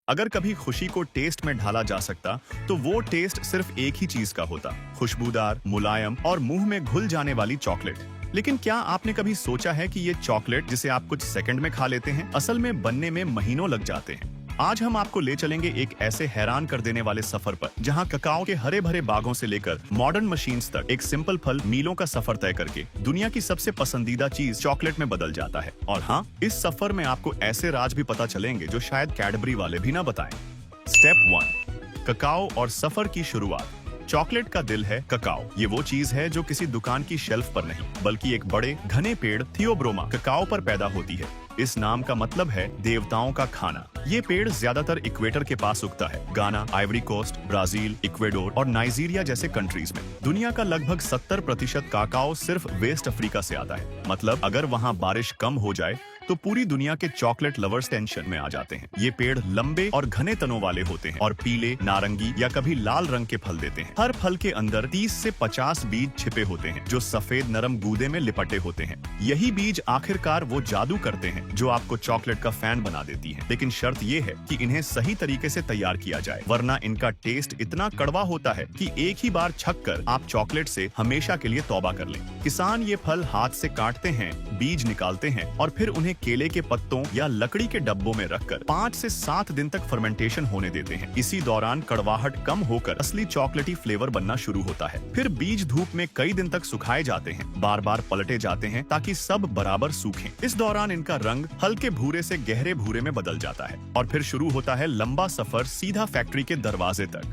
अगर कभी खुशी को टेस्ट में ढाला जा सकता तो वो टेस्ट सिर्फ एक ही चीज का होता, खुशबूदार, मुलायम और मुंह में घुल जाने वाली चॉकलेट। लेकिन क्या आपने कभी सोचा है कि ये चॉकलेट जिसे आप कुछ सेकंड में खा लेते हैं, असल में बनने में महीनों लग जाते हैं। आज हम आपको ले चलेंगे एक ऐसे हैरान कर देने वाले सफर पर, जहां ककाओ के हरे भरे बागों से लेकर मॉडर्न मशीन्स तक एक सिंपल फल मीलों का सफर तय करके दुनिया की सबसे पसंदीदा चीज चॉकलेट में बदल जाता है। और हाँ, इस सफर में आपको ऐसे राज भी पता चलेंगे जो शायद कैडबरी वाले भी ना बताएं। स्टेप 1, ककाओ और सफर की शुरुआत। चॉकलेट का दिल है ककाओ। ये वो चीज है जो किसी दुकान की शेल्फ पर नहीं, बल्कि एक बड़े घने पेड़ थियोब्रोमा ककाओ पर पैदा होती है। इस नाम का मतलब है देवताओं का खाना। ये पेड़ ज्यादातर इक्वेटर के पास उगता है, गाना, आइवरी कोस्ट, ब्राजील, इक्वेडोर और नाइजीरिया जैसे कंट्रीज में। दुनिया का लगभग 70% काकाओ सिर्फ वेस्ट अफ्रीका से आता है। मतलब अगर वहाँ बारिश कम हो जाए तो पूरी दुनिया के चॉकलेट लवर्स टेंशन में आ जाते हैं। ये पेड़ लंबे और घने तनों वाले होते हैं और पीले, नारंगी या कभी लाल रंग के फल देते हैं। हर फल के अंदर 30 से 50 बीज छिपे होते हैं जो सफेद नरम गूदे में लिपटे होते हैं। यही बीज आखिरकार वो जादू करते हैं जो आपको चॉकलेट का फैन बना देती है। लेकिन शर्त ये है कि इन्हें सही तरीके से तैयार किया जाए, वरना इनका टेस्ट इतना कड़वा होता है कि एक ही बार छक कर आप चॉकलेट से हमेशा के लिए तौबा कर लें। किसान ये फल हाथ से काटते हैं, बीज निकालते हैं और फिर उन्हें केले के पत्तों या लकड़ी के डब्बों में रखकर 5 से 7 दिन तक फर्मेंटेशन होने देते हैं। इसी दौरान कड़वाहट कम होकर असली चॉकलेटी फ्लेवर बनना शुरू होता है। फिर बीज धूप में कई दिन तक सुखाए जाते हैं, बार बार पलटे जाते हैं ताकि सब बराबर सूखें। इस दौरान इनका रंग हल्के भूरे से गहरे भूरे में बदल जाता है और फिर शुरू होता है लंबा सफर सीधा फैक्ट्री के दरवाजे तक।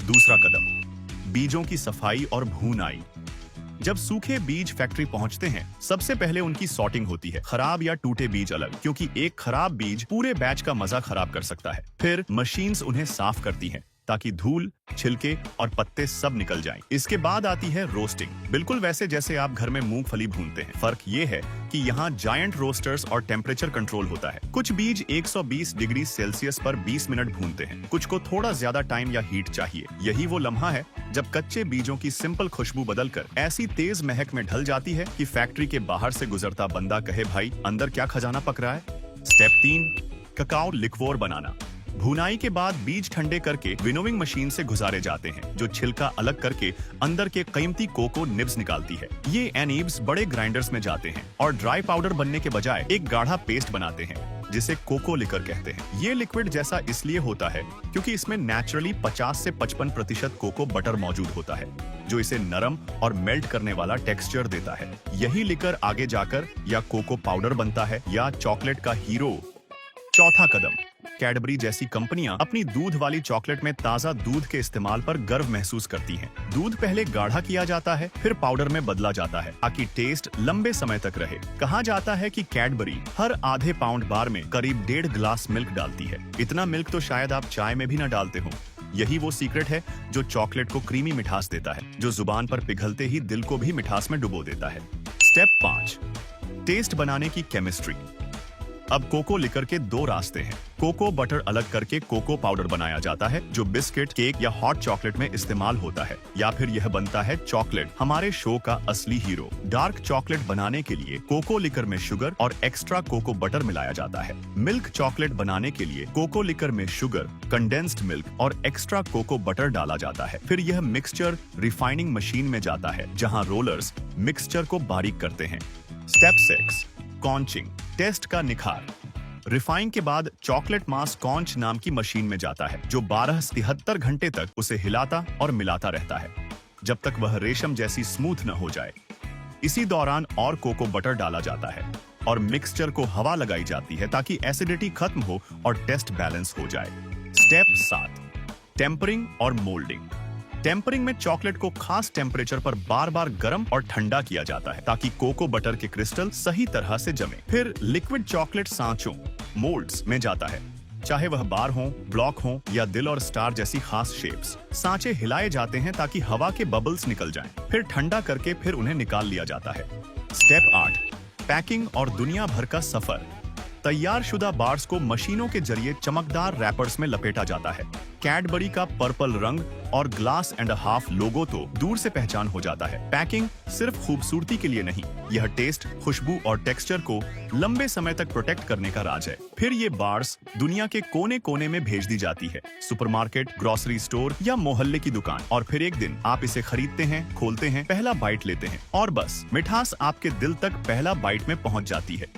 दूसरा कदम, बीजों की सफाई और भूनाई। जब सूखे बीज फैक्ट्री पहुंचते हैं, सबसे पहले उनकी सॉर्टिंग होती है, खराब या टूटे बीज अलग, क्योंकि एक खराब बीज पूरे बैच का मजा खराब कर सकता है। फिर मशीन्स उन्हें साफ करती हैं ताकि धूल, छिलके और पत्ते सब निकल जाएं। इसके बाद आती है रोस्टिंग, बिल्कुल वैसे जैसे आप घर में मूंगफली भूनते हैं। फर्क ये है कि यहाँ जायंट रोस्टर्स और टेम्परेचर कंट्रोल होता है। कुछ बीज 120 डिग्री सेल्सियस पर 20 मिनट भूनते हैं, कुछ को थोड़ा ज्यादा टाइम या हीट चाहिए। यही वो लम्हा है जब कच्चे बीजों की सिंपल खुशबू बदलकर ऐसी तेज महक में ढल जाती है कि फैक्ट्री के बाहर से गुजरता बंदा कहे, भाई अंदर क्या खजाना पक रहा है। स्टेप 3, ककाओ लिक्वोर बनाना। भुनाई के बाद बीज ठंडे करके विनोविंग मशीन से गुजारे जाते हैं, जो छिलका अलग करके अंदर के कीमती कोको निब्स निकालती है। ये एनीब्स बड़े ग्राइंडर्स में जाते हैं और ड्राई पाउडर बनने के बजाय एक गाढ़ा पेस्ट बनाते हैं जिसे कोको लिकर कहते हैं। ये लिक्विड जैसा इसलिए होता है क्योंकि इसमें नेचुरली 50 से 55% कोको बटर मौजूद होता है, जो इसे नरम और मेल्ट करने वाला टेक्सचर देता है। यही लिकर आगे जाकर या कोको पाउडर बनता है या चॉकलेट का हीरो। चौथा कदम, कैडबरी जैसी कंपनियां अपनी दूध वाली चॉकलेट में ताजा दूध के इस्तेमाल पर गर्व महसूस करती हैं। दूध पहले गाढ़ा किया जाता है, फिर पाउडर में बदला जाता है ताकि टेस्ट लंबे समय तक रहे। कहा जाता है कि कैडबरी हर आधे पाउंड बार में करीब 1.5 गिलास मिल्क डालती है। इतना मिल्क तो शायद आप चाय में भी न डालते हो। यही वो सीक्रेट है जो चॉकलेट को क्रीमी मिठास देता है, जो जुबान पर पिघलते ही दिल को भी मिठास में डुबो देता है। स्टेप 5, टेस्ट बनाने की केमिस्ट्री। अब कोको लिकर के 2 रास्ते हैं। कोको बटर अलग करके कोको पाउडर बनाया जाता है, जो बिस्किट, केक या हॉट चॉकलेट में इस्तेमाल होता है, या फिर यह बनता है चॉकलेट, हमारे शो का असली हीरो। डार्क चॉकलेट बनाने के लिए कोको लिकर में शुगर और एक्स्ट्रा कोको बटर मिलाया जाता है। मिल्क चॉकलेट बनाने के लिए कोको लिकर में शुगर, कंडेंस्ड मिल्क और एक्स्ट्रा कोको बटर डाला जाता है। फिर यह मिक्सचर रिफाइनिंग मशीन में जाता है, जहाँ रोलर्स मिक्सचर को बारीक करते हैं। स्टेप 6, कॉन्चिंग, टेस्ट का निखार। रिफाइन के बाद चॉकलेट मास कॉन्च नाम की मशीन में जाता है, जो 12 से 73 घंटे तक उसे हिलाता और मिलाता रहता है, जब तक वह रेशम जैसी स्मूथ न हो जाए। इसी दौरान और कोको बटर डाला जाता है और मिक्सचर को हवा लगाई जाती है ताकि एसिडिटी खत्म हो और टेस्ट बैलेंस हो जाए। स्टेप 7, टेम्परिंग और मोल्डिंग। टेम्परिंग में चॉकलेट को खास टेम्परेचर पर बार बार गर्म और ठंडा किया जाता है ताकि कोको बटर के क्रिस्टल सही तरह से जमे। फिर लिक्विड चॉकलेट सांचों, मोल्ड्स में जाता है, चाहे वह बार हो, ब्लॉक हो या दिल और स्टार जैसी खास शेप्स। सांचे हिलाए जाते हैं ताकि हवा के बबल्स निकल जाएं, फिर ठंडा करके फिर उन्हें निकाल लिया जाता है। स्टेप 8, पैकिंग और दुनिया भर का सफर। तैयार शुदा बार्स को मशीनों के जरिए चमकदार रैपर्स में लपेटा जाता है। कैडबरी का पर्पल रंग और ग्लास एंड हाफ लोगो तो दूर से पहचान हो जाता है। पैकिंग सिर्फ खूबसूरती के लिए नहीं, यह टेस्ट, खुशबू और टेक्सचर को लंबे समय तक प्रोटेक्ट करने का राज है। फिर ये बार्स दुनिया के कोने कोने में भेज दी जाती है, सुपरमार्केट, ग्रोसरी स्टोर या मोहल्ले की दुकान। और फिर एक दिन आप इसे खरीदते हैं, खोलते हैं, पहला बाइट लेते हैं और बस मिठास आपके दिल तक पहला बाइट में पहुंच जाती है।